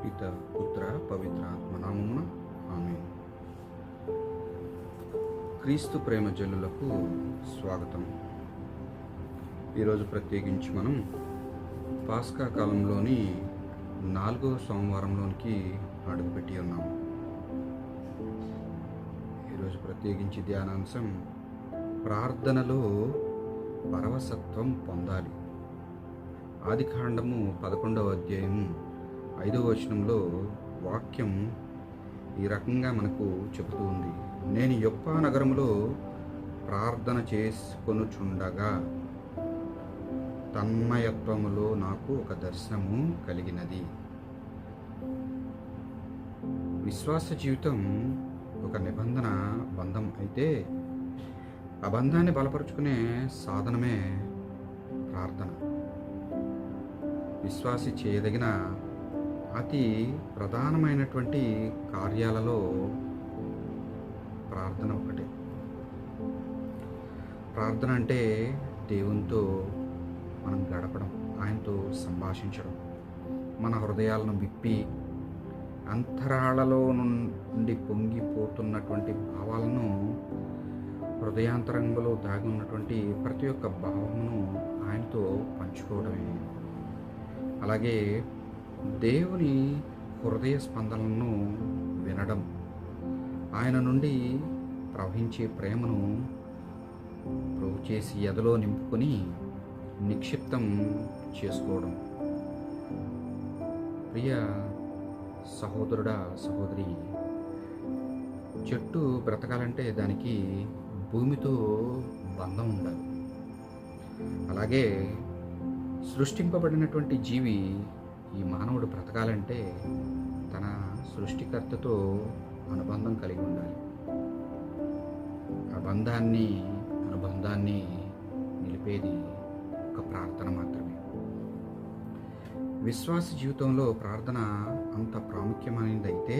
పిత పుత్ర పవిత్ర ఆత్మ నామమున ఆమేన్. క్రీస్తు ప్రేమ జల్లులకు స్వాగతం. ఈరోజు ప్రత్యేకించి మనం పాస్కా కాలంలోని 4వ సోమవారంలోనికి అడుగుపెట్టి ఉన్నాము. ఈరోజు ప్రత్యేకించి ధ్యానాంశం ప్రార్థనలో పరవశత్వం పొందాలి. ఆదికాండము 11వ అధ్యాయము 5వ వచనంలో వాక్యం ఈ రకంగా మనకు చెబుతూ ఉంది. నేను యొప్పా నగరములో ప్రార్థన చేసుకొనుచుండగా తన్మయత్వములో నాకు ఒక దర్శనము కలిగినది. విశ్వాస జీవితం ఒక నిబంధన బంధం అయితే ఆ బంధాన్ని బలపరుచుకునే సాధనమే ప్రార్థన. విశ్వాసి చేయదగిన అతి ప్రధానమైనటువంటి కార్యాలలో ప్రార్థన ఒకటే. ప్రార్థన అంటే దేవునితో మనం గడపడం, ఆయనతో సంభాషించడం, మన హృదయాలను విప్పి అంతరాళలో నుండి పొంగిపోతున్నటువంటి భావాలను, హృదయాంతరంగంలో దాగి ఉన్నటువంటి ప్రతి ఒక్క భావమును ఆయనతో పంచుకోవడమే. అలాగే దేవుని హృదయ స్పందనలను వినడం, ఆయన నుండి ప్రవహించే ప్రేమను ప్రోగు చేసి ఎదలో నింపుకొని నిక్షిప్తం చేసుకోవడం. ప్రియ సహోదరుడా, సహోదరి, చెట్టు బ్రతకాలంటే దానికి భూమితో బంధం ఉండాలి. అలాగే సృష్టింపబడినటువంటి జీవి, ఈ మానవుడు బ్రతకాలంటే తన సృష్టికర్తతో అనుబంధం కలిగి ఉండాలి. ఆ అనుబంధాన్ని నిలిపేది ఒక ప్రార్థన మాత్రమే. విశ్వాస జీవితంలో ప్రార్థన అంత ప్రాముఖ్యమైనదైతే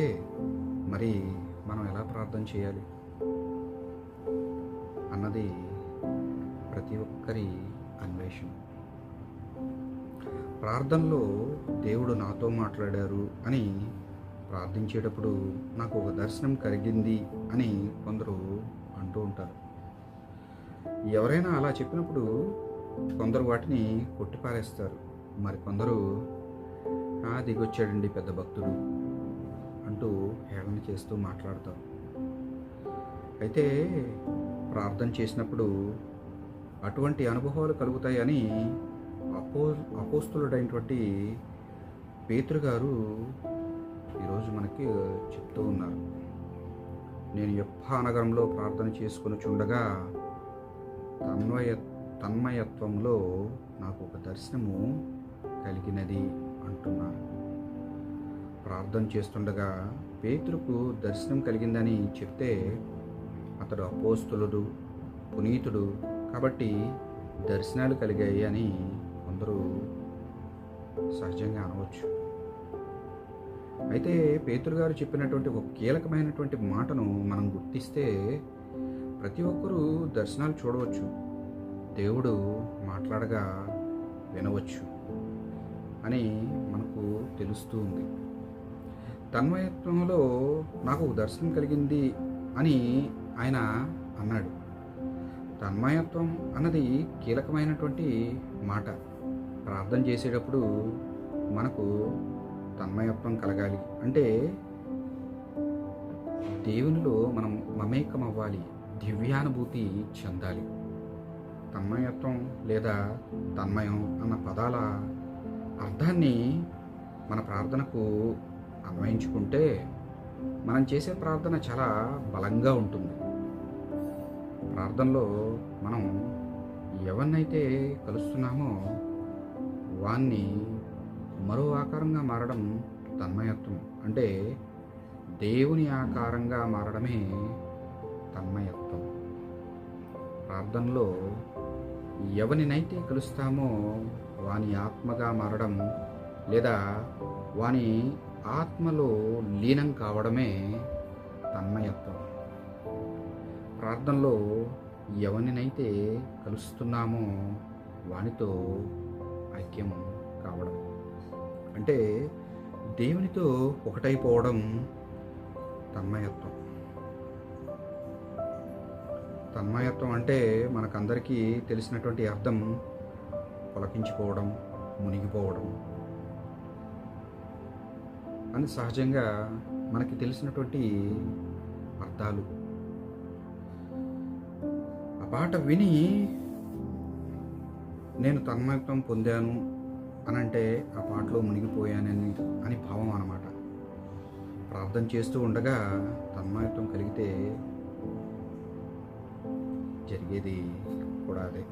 మరి మనం ఎలా ప్రార్థన చేయాలి అన్నది ప్రతి ఒక్కరి అన్వేషణ. ప్రార్థనలో దేవుడు నాతో మాట్లాడారు అని ప్రార్థించేటప్పుడు నాకు ఒక దర్శనం కలిగింది అని కొందరు అంటూ ఉంటారు. ఎవరైనా అలా చెప్పినప్పుడు కొందరు వాటిని కొట్టిపారేస్తారు. మరి కొందరు దిగొచ్చాడండి పెద్ద భక్తుడు అంటూ హేళన చేస్తూ మాట్లాడతారు. అయితే ప్రార్థన చేసినప్పుడు అటువంటి అనుభవాలు కలుగుతాయని అపోస్తులుడైనటువంటి పేతురు గారు ఈరోజు మనకి చెప్తూ ఉన్నారు. నేను యొప్పా నగరంలో ప్రార్థన చేసుకొనుచుండగా తన్మయత్వంలో నాకు ఒక దర్శనము కలిగినది అంటున్నారు. ప్రార్థన చేస్తుండగా పేతురుకు దర్శనం కలిగిందని చెప్తే అతడు అపోస్తులుడు, పునీతుడు కాబట్టి దర్శనాలు కలిగాయి అని కొందరు సహజంగా అనవచ్చు. అయితే పేతురు గారు చెప్పినటువంటి ఒక కీలకమైనటువంటి మాటను మనం గుర్తిస్తే ప్రతి ఒక్కరూ దర్శనాలు చూడవచ్చు, దేవుడు మాట్లాడగా వినవచ్చు అని మనకు తెలుస్తూ ఉంది. తన్మయత్వంలో నాకు ఒక దర్శనం కలిగింది అని ఆయన అన్నాడు. తన్మయత్వం అన్నది కీలకమైనటువంటి మాట. ప్రార్థన చేసేటప్పుడు మనకు తన్మయత్వం కలగాలి అంటే దేవునిలో మనం మమేకం అవ్వాలి, దివ్యానుభూతి చెందాలి. తన్మయత్వం లేదా తన్మయం అన్న పదాల అర్థాన్ని మన ప్రార్థనకు అన్వయించుకుంటే మనం చేసే ప్రార్థన చాలా బలంగా ఉంటుంది. ప్రార్థనలో మనం ఎవరినైతే కలుస్తున్నామో వాన్ని మరో ఆకారంగా మారడం తన్మయత్వం. అంటే దేవుని ఆకారంగా మారడమే తన్మయత్వం. ప్రార్థనలో ఎవరినైతే కలుస్తామో వాని ఆత్మగా మారడం లేదా వాని ఆత్మలో లీనం కావడమే తన్మయత్వం. ప్రార్థనలో ఎవరినైతే కలుస్తున్నామో వానితో ఐక్యం కావడం అంటే దేవునితో ఒకటైపోవడం తన్మయత్వం. తన్మయత్వం అంటే మనకందరికీ తెలిసినటువంటి అర్థం పులకించిపోవడం, మునిగిపోవడం అని సహజంగా మనకి తెలిసినటువంటి అర్థాలు. ఆ పాట విని నేను తన్మయత్వం పొందాను అనంటే ఆ పాటలో మునిగిపోయానని అని భావం అన్నమాట. ప్రార్థన చేస్తూ ఉండగా తన్మయత్వం కలిగితే జరిగేది కూడా అదే.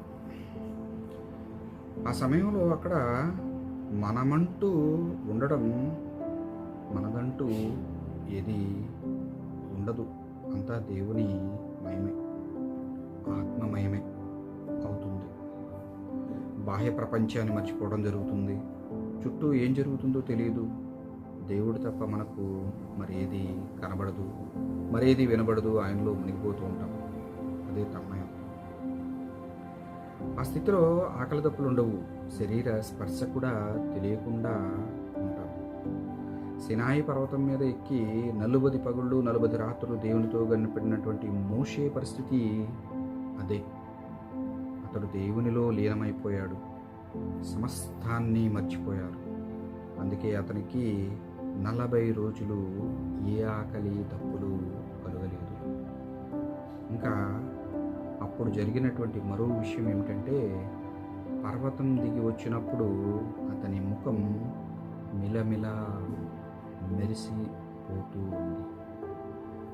ఆ సమయంలో అక్కడ మనమంటూ ఉండడం, మనదంటూ ఏది ఉండదు. అంతా దేవుని మయమే, ఆత్మమయమే అవుతుంది. బాహ్య ప్రపంచాన్ని మర్చిపోవడం జరుగుతుంది. చుట్టూ ఏం జరుగుతుందో తెలియదు. దేవుడు తప్ప మనకు మరేది కనబడదు, మరేది వినబడదు. ఆయనలో మునిగిపోతూ ఉంటాం. అదే తన్మయం. ఆ స్థితిలో ఆకలి దప్పులు ఉండవు. శరీర స్పర్శ కూడా తెలియకుండా ఉంటాం. సినాయి పర్వతం మీద ఎక్కి 40 పగుళ్ళు 40 రాత్రులు దేవునితో గడిపినటువంటి మోషే పరిస్థితి అదే. అతడు దేవునిలో లీనమైపోయాడు. సమస్తాన్ని మర్చిపోయారు. అందుకే అతనికి 40 రోజులు ఏ ఆకలి దప్పులు కలగలేదు. ఇంకా అప్పుడు జరిగినటువంటి మరో విషయం ఏమిటంటే, పర్వతం దిగి వచ్చినప్పుడు అతని ముఖం మిలమిల మెరిసిపోతూ ఉంది.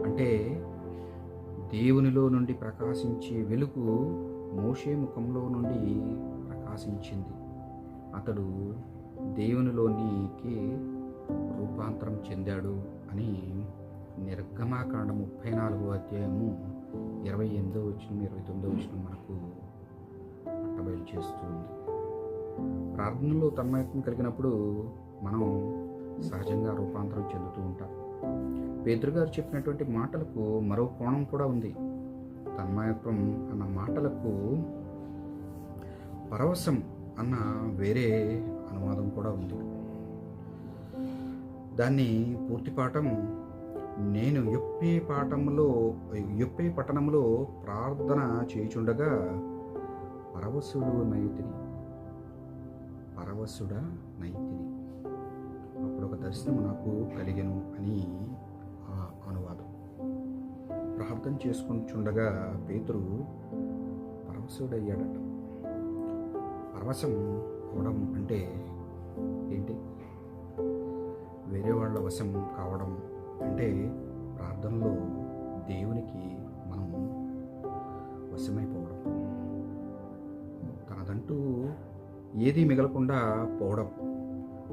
అంటే దేవునిలో నుండి ప్రకాశించే వెలుగు మోషే ముఖంలో నుండి ప్రకాశించింది. అతడు దేవునిలోనికి రూపాంతరం చెందాడు అని నిర్గమాకాండం 34వ అధ్యాయము 28వ వచనం 29వ వచనం మనకు అట్టబయలు చేస్తుంది. ప్రార్థనలో తన్మయత్వం కలిగినప్పుడు మనం సహజంగా రూపాంతరం చెందుతూ ఉంటాం. పేతురు గారు చెప్పినటువంటి మాటలకు మరో కోణం కూడా ఉంది. తన్మయత్వం అన్న మాటలకు పరవశం అన్న వేరే అనువాదం కూడా ఉంది. దాన్ని పూర్తి పాఠం, నేను యొప్పే పట్టణంలో ప్రార్థన చేయుచుండగా పరవశుడ నైతిని, అప్పుడు ఒక దర్శనం నాకు కలిగెను అని ఆ అనువాదం. ప్రార్థన చేసుకుంటుండగా పేతురు పరవశుడయ్యాడట. పరవశం అవడం అంటే ఏంటి? వేరే వాళ్ళ వశం కావడం అంటే ప్రార్థనలో దేవునికి మనం వశమైపోవడం, తనదంటూ ఏది మిగలకుండా పోవడం.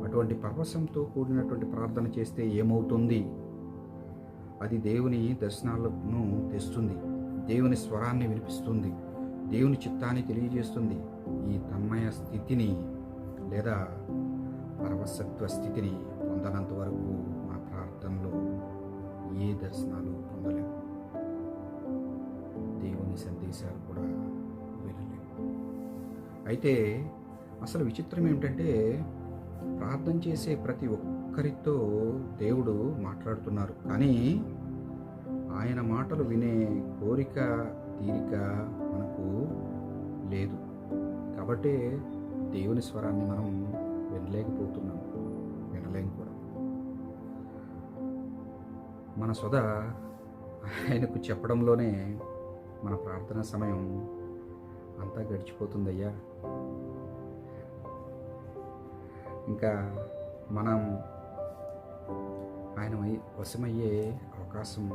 అటువంటి పరవశంతో కూడినటువంటి ప్రార్థన చేస్తే ఏమవుతుంది? అది దేవుని దర్శనాలను తెస్తుంది, దేవుని స్వరాన్ని వినిపిస్తుంది, దేవుని చిత్తాన్ని తెలియజేస్తుంది. ఈ తన్మయ స్థితిని లేదా పరవశత్వ స్థితిని పొందనంత వరకు మా ప్రార్థనలో ఏ దర్శనాలు పొందలేము, దేవుని సందేశాలు కూడా వినలేము. అయితే అసలు విచిత్రం ఏమిటంటే, ప్రార్థన చేసే ప్రతి ఒక్కరితో దేవుడు మాట్లాడుతున్నారు, కానీ ఆయన మాటలు వినే కోరిక తీరిక మనకు లేదు. కాబట్టి దేవుని స్వరాన్ని మనం వినలేకపోతున్నాం, వినలేం కూడా. మన సొద ఆయనకు చెప్పడంలోనే మన ప్రార్థనా సమయం అంతా గడిచిపోతుందయ్యా. ఇంకా మనం ఆయన వశమయ్యే అవకాశం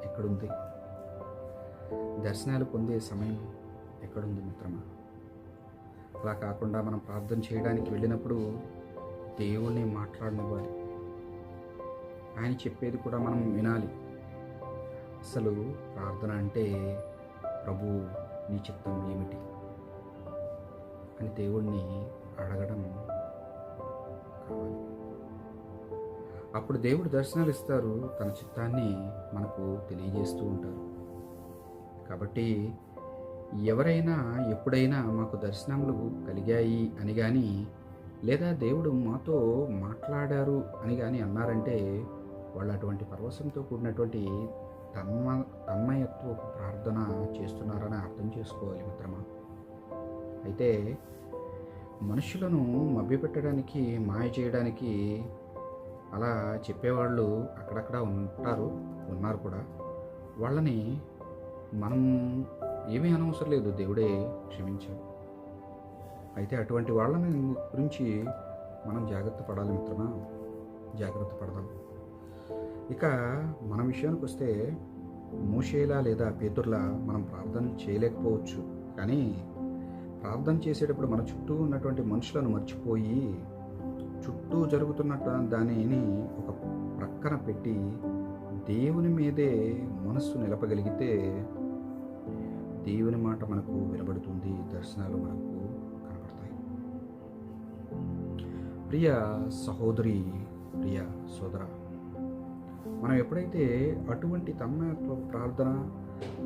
ఎక్కడుంది? దర్శనాలు పొందే సమయం ఎక్కడుంది మిత్రమా? అలా కాకుండా మనం ప్రార్థన చేయడానికి వెళ్ళినప్పుడు దేవుణ్ణి మాట్లాడనివ్వాలి. ఆయన చెప్పేది కూడా మనం వినాలి. అసలు ప్రార్థన అంటే, ప్రభు నీ చిత్తం ఏమిటి అని దేవుణ్ణి అడగడం కావాలి. అప్పుడు దేవుడు దర్శనాలు ఇస్తారు, తన చిత్తాన్ని మనకు తెలియజేస్తూ ఉంటారు. కాబట్టి ఎవరైనా ఎప్పుడైనా మాకు దర్శనములు కలిగాయి అని కానీ లేదా దేవుడు మాతో మాట్లాడారు అని కానీ అన్నారంటే వాళ్ళు అటువంటి పరవశంతో కూడినటువంటి తన్మయత్వపు ప్రార్థన చేస్తున్నారని అర్థం చేసుకోవాలి మిత్రమా. అయితే మనుషులను మభ్యపెట్టడానికి, మాయ చేయడానికి అలా చెప్పేవాళ్ళు అక్కడక్కడ ఉన్నారు కూడా. వాళ్ళని మనం ఏమీ అనవసరం లేదు, దేవుడే క్షమించాడు. అయితే అటువంటి వాళ్ళని గురించి మనం జాగ్రత్త పడాలి మిత్రమా, జాగ్రత్త పడదాం. ఇక మన విషయానికి వస్తే మోషేలా లేదా పేతుర్లా మనం ప్రార్థన చేయలేకపోవచ్చు, కానీ ప్రార్థన చేసేటప్పుడు మన చుట్టూ ఉన్నటువంటి మనుషులను మర్చిపోయి చుట్టూ జరుగుతున్నట్టు దానిని ఒక ప్రక్కన పెట్టి దేవుని మీదే మనస్సు నిలపగలిగితే దేవుని మాట మనకు వినబడుతుంది, దర్శనాలు మనకు కనబడతాయి. ప్రియ సహోదరి, ప్రియ సోదర, మనం ఎప్పుడైతే అటువంటి తన్మయత్వ ప్రార్థన,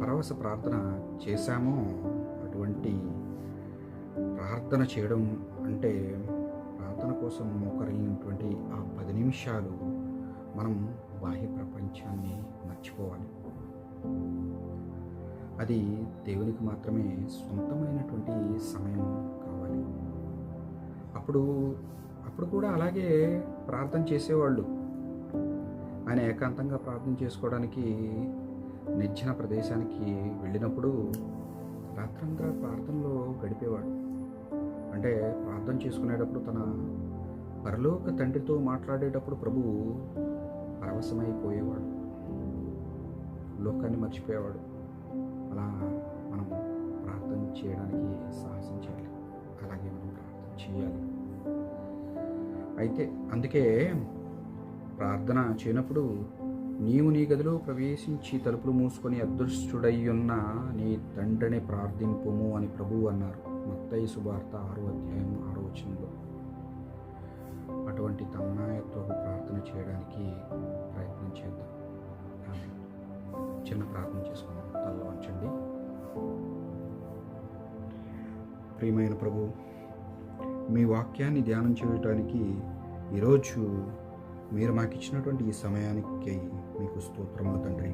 పరవశ ప్రార్థన చేశామో, అటువంటి ప్రార్థన చేయడం అంటే ప్రార్థన కోసం మోకరిల్లినటువంటి ఆ 10 నిమిషాలు మనం బాహ్య ప్రపంచాన్ని మర్చిపోవాలి. అది దేవునికి మాత్రమే సొంతమైనటువంటి సమయం కావాలి. అప్పుడు కూడా అలాగే ప్రార్థన చేసేవాళ్ళు. ఆయన ఏకాంతంగా ప్రార్థన చేసుకోవడానికి నిర్జన ప్రదేశానికి వెళ్ళినప్పుడు రాత్రంతా ప్రార్థనలో గడిపేవాడు. అంటే ప్రార్థన చేసుకునేటప్పుడు తన పరలోక తండ్రితో మాట్లాడేటప్పుడు ప్రభువు పరవశమైపోయేవాడు, లోకాన్ని మర్చిపోయేవాడు. అలా మనం ప్రార్థన చేయడానికి సాహసం చేయాలి, అలాగే మనం ప్రార్థన చేయాలి. అయితే అందుకే ప్రార్థన చేయనప్పుడు నీవు నీ గదిలో ప్రవేశించి తలుపులు మూసుకొని అదృష్టుడయ్యున్న నీ తండ్రిని ప్రార్థింపుము అని ప్రభువు అన్నారు, మత్తయి సువార్త 6వ అధ్యాయం 6వ వచనంలో. అటువంటి తన్మయత్వపు ప్రార్థన చేయడానికి ప్రయత్నం చేద్దాం. చిన్న ప్రార్థన చేసుకుందాం, తలలో వంచండి. ప్రియమైన ప్రభు, మీ వాక్యాన్ని ధ్యానం చేయడానికి ఈరోజు మీరు మాకు ఇచ్చినటువంటి ఈ సమయానికి మీకు స్తోత్రములు తండ్రి.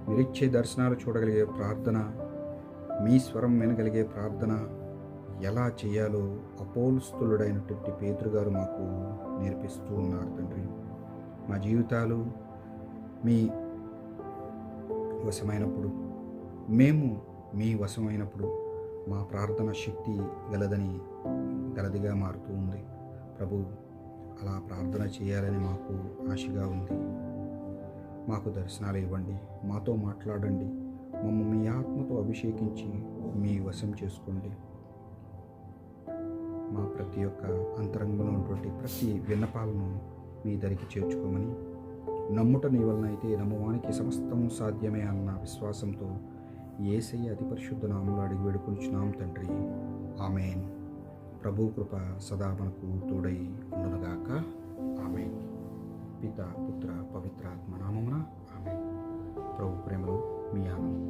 మీరిచ్చే దర్శనాలు చూడగలిగే ప్రార్థన, మీ స్వరం వినగలిగే ప్రార్థన ఎలా చేయాలో అపోస్తలుడైనటువంటి పేతురు గారు మాకు నేర్పిస్తూ ఉన్నారు తండ్రి. మా జీవితాలు మీ వశమైనప్పుడు, మేము మీ వశమైనప్పుడు మా ప్రార్థన శక్తి గలదిగా మారుతూ ఉంది ప్రభు. అలా ప్రార్థన చేయాలని మాకు ఆశగా ఉంది. మాకు దర్శనాలు ఇవ్వండి, మాతో మాట్లాడండి, మమ్మల్ని మీ ఆత్మతో అభిషేకించి మీ వశం చేసుకోండి. మా ప్రతి ఒక్క అంతరంగంలో ఉన్నటువంటి ప్రతి విన్నపాలను మీ దరికి చేర్చుకోమని, నమ్ముట నీ వలన అయితే నమ్మవానికి సమస్తము సాధ్యమే అన్న విశ్వాసంతో యేసయ్య అతి పరిశుద్ధ నామములో అడిగి వేడుకొనుచున్నాం తండ్రి, ఆమేన్. ప్రభు కృప సదా మనకు తోడై ఉండునుగాక, ఆమేన్. పిత, పుత్ర, పవిత్రాత్మ నామమున ఆమేన్. ప్రభు ప్రేమలో మీ ఆనందం.